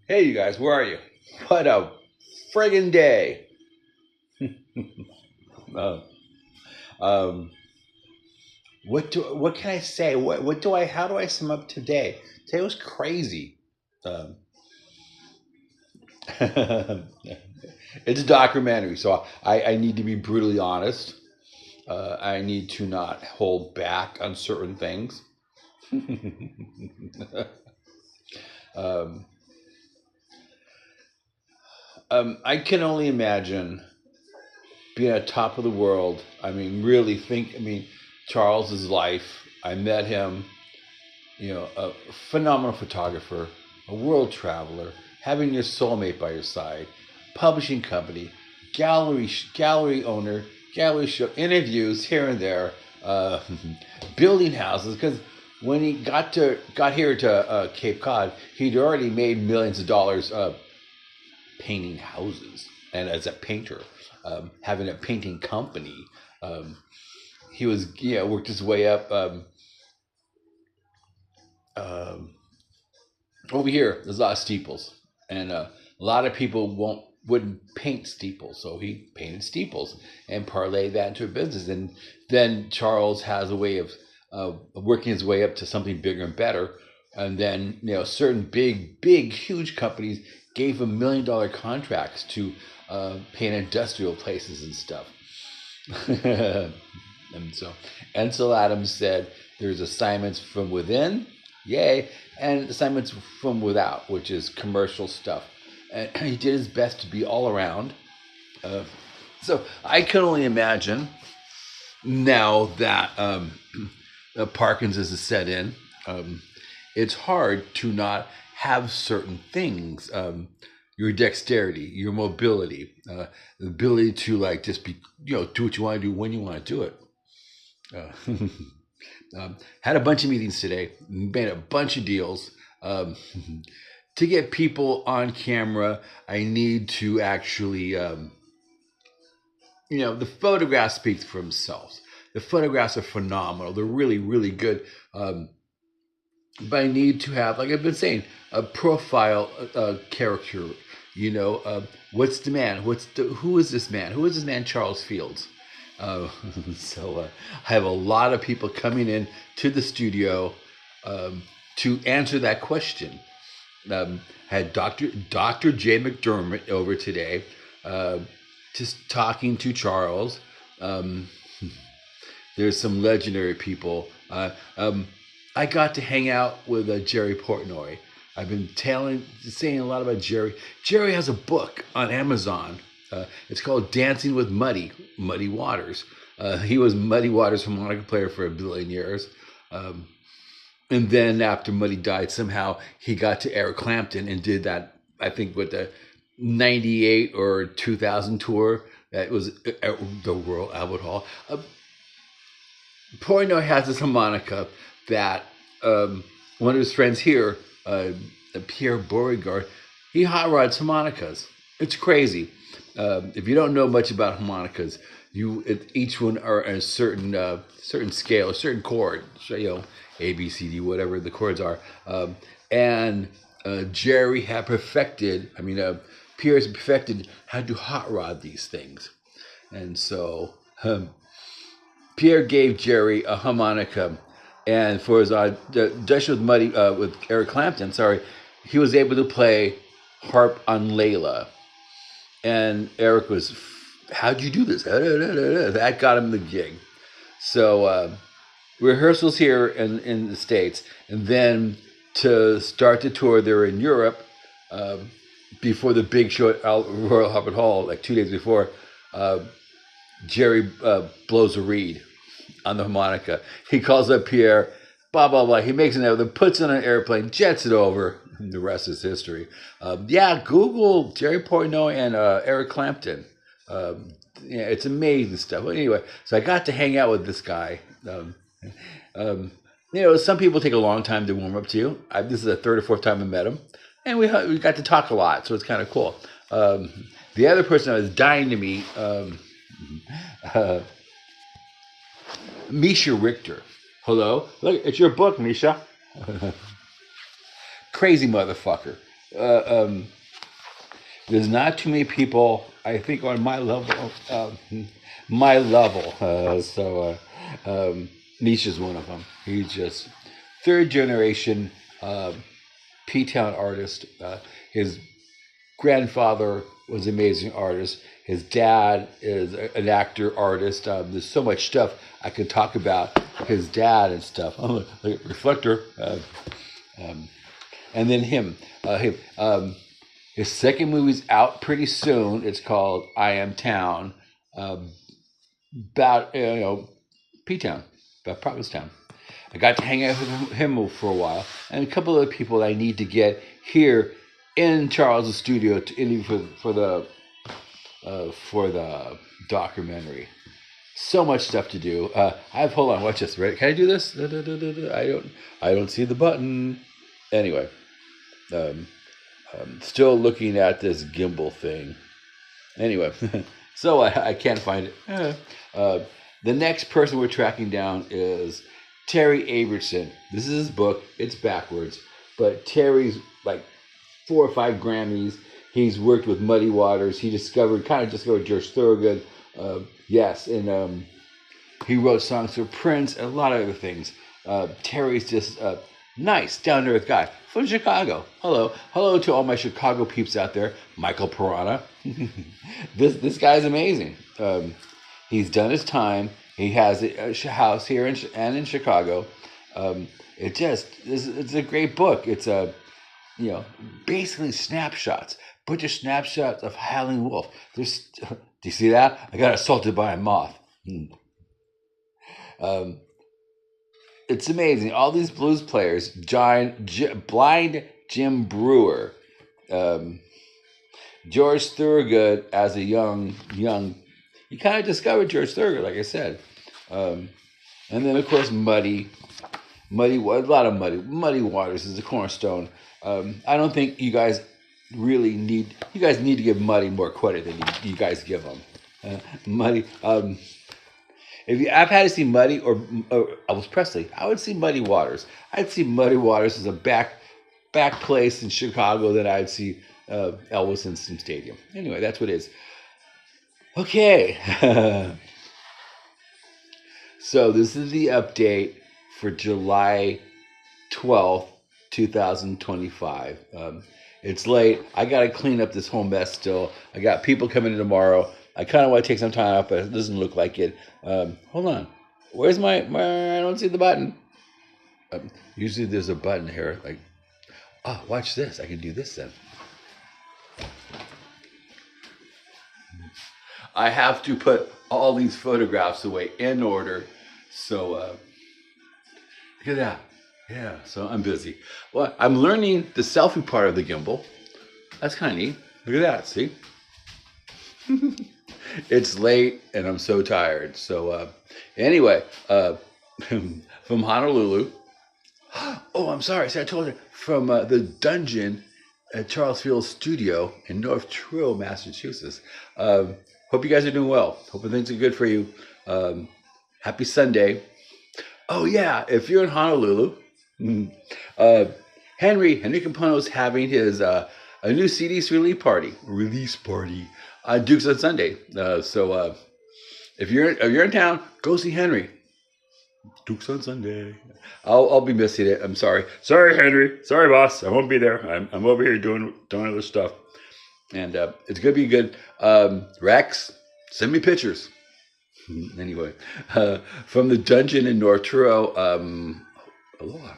Hey, you guys, where are you? What a friggin' day! Uh, um, what can I say? What do I? How do I sum up today? Today was crazy. Um, it's a documentary, so I need to be brutally honest. I need to not hold back on certain things. um, I can only imagine being at the top of the world. I mean, really think. I mean, Charles's life. I met him. A phenomenal photographer, a world traveler, having your soulmate by your side, publishing company, gallery owner, gallery show interviews here and there, uh, building houses. Because when he got here to Cape Cod, he'd already made millions of dollars painting houses, and as a painter, having a painting company. Um, he was worked his way up. Um, Over here, there's a lot of steeples, and a lot of people wouldn't paint steeples, so he painted steeples and parlayed that into a business. And then Charles has a way of working his way up to something bigger and better. And then certain big, huge companies gave him $1 million contracts to paint industrial places and stuff. And so Ansel Adams said, "There's assignments from within, yay, and assignments from without, which is commercial stuff." And he did his best to be all around. Uh, so I can only imagine now that Parkinson's is set in. Um, it's hard to not have certain things. Your dexterity, your mobility, the ability to like just be, do what you want to do when you want to do it. Uh, had a bunch of meetings today, made a bunch of deals. Um, to get people on camera, I need to actually, the photographs speak for themselves. The photographs are phenomenal. They're really, really good. But I need to have, like I've been saying, a profile character. What's the man? Who is this man? Who is this man, Charles Fields? Uh, so I have a lot of people coming in to the studio to answer that question. Had Dr. J McDermott over today, uh, just talking to Charles. Um, there's some legendary people. I got to hang out with Jerry Portnoy. I've been saying a lot about Jerry. Jerry has a book on Amazon. It's called Dancing with Muddy Waters. He was Muddy Waters' harmonica player for a billion years. And then after Muddy died, somehow he got to Eric Clapton and did that, I think, with the 98 or 2000 tour. That was the Royal Albert Hall. Portnoy has this harmonica that one of his friends here, Pierre Beauregard, he hot rods harmonicas. It's crazy. If you don't know much about harmonicas, each one are a certain scale, a certain chord. So, A, B, C, D, whatever the chords are. And Jerry had perfected. Pierre's perfected how to hot rod these things, and so Pierre gave Jerry a harmonica, and for his audition with Eric Clapton, he was able to play harp on Layla, and Eric was, "How'd you do this?" That got him the gig. So rehearsals here in the States, and then to start the tour, they're in Europe before the big show at Royal Albert Hall, like 2 days before. Jerry blows a reed on the harmonica. He calls up Pierre, blah, blah, blah. He makes an effort, puts it on an airplane, jets it over. The rest is history. Google Jerry Portnoy and Eric Clapton. It's amazing stuff. But anyway, so I got to hang out with this guy. Some people take a long time to warm up to you. This is the third or fourth time I met him. And we got to talk a lot, so it's kind of cool. The other person I was dying to meet, Misha Richter. Hello? Look, it's your book, Misha. Crazy motherfucker. Uh, um, there's not too many people, I think, on my level. My level. Nisha's one of them. He's just third generation P-Town artist. His grandfather was an amazing artist. His dad is an actor, artist. There's so much stuff I could talk about his dad and stuff. Oh, look, reflector. And then his second movie's out pretty soon. It's called I Am Town. About P-Town, about Provincetown. I got to hang out with him for a while, and a couple of people I need to get here in Charles' studio to interview for the documentary. So much stuff to do. Hold on, watch this. Right? Can I do this? I don't see the button. Anyway, still looking at this gimbal thing. Anyway, so I can't find it. The next person we're tracking down is Terry Aberson. This is his book. It's backwards, but Terry's like 4 or 5 Grammys. He's worked with Muddy Waters. He kind of discovered George Thorogood. Yes, and he wrote songs for Prince and a lot of other things. Terry's just a nice, down-to-earth guy from Chicago. Hello to all my Chicago peeps out there. Michael Piranha. This guy's amazing. He's done his time. He has a house here and in Chicago. It's a great book. It's basically snapshots. Bunch of snapshots of Howling Wolf. Do you see that? I got assaulted by a moth. It's amazing. All these blues players. Blind Jim Brewer. George Thorogood as a young. You kind of discovered George Thorogood, like I said. And then, of course, Muddy Waters is the cornerstone. I don't think you guys need to give Muddy more credit than you guys give him. Muddy, I've had to see Muddy or Elvis Presley, I would see Muddy Waters. I'd see Muddy Waters as a back place in Chicago that I'd see Elvis in some stadium. Anyway, that's what it is. Okay. So this is the update for July 12th, 2025. It's late. I got to clean up this whole mess still. I got people coming in tomorrow. I kind of want to take some time off, but it doesn't look like it. Hold on. Where's my I don't see the button. Usually there's a button here. Like, watch this. I can do this then. I have to put all these photographs away in order. So, look at that. Yeah, so I'm busy. Well, I'm learning the selfie part of the gimbal. That's kind of neat. Look at that, see? It's late and I'm so tired. So, anyway, from Honolulu. Oh, I'm sorry. See, I told you. From the dungeon at Charles Field's studio in North Truro, Massachusetts. Hope you guys are doing well. Hope things are good for you. Happy Sunday. Oh, yeah. If you're in Honolulu, Henry Campono's having his a new CD release party on Duke's on Sunday. So if you're in town, go see Henry. Duke's on Sunday. I'll be missing it. I'm sorry. Sorry, Henry. Sorry, boss. I won't be there. I'm over here doing other stuff. And it's going to be good. Rex, send me pictures. Anyway, from the dungeon in North Truro, Aloha.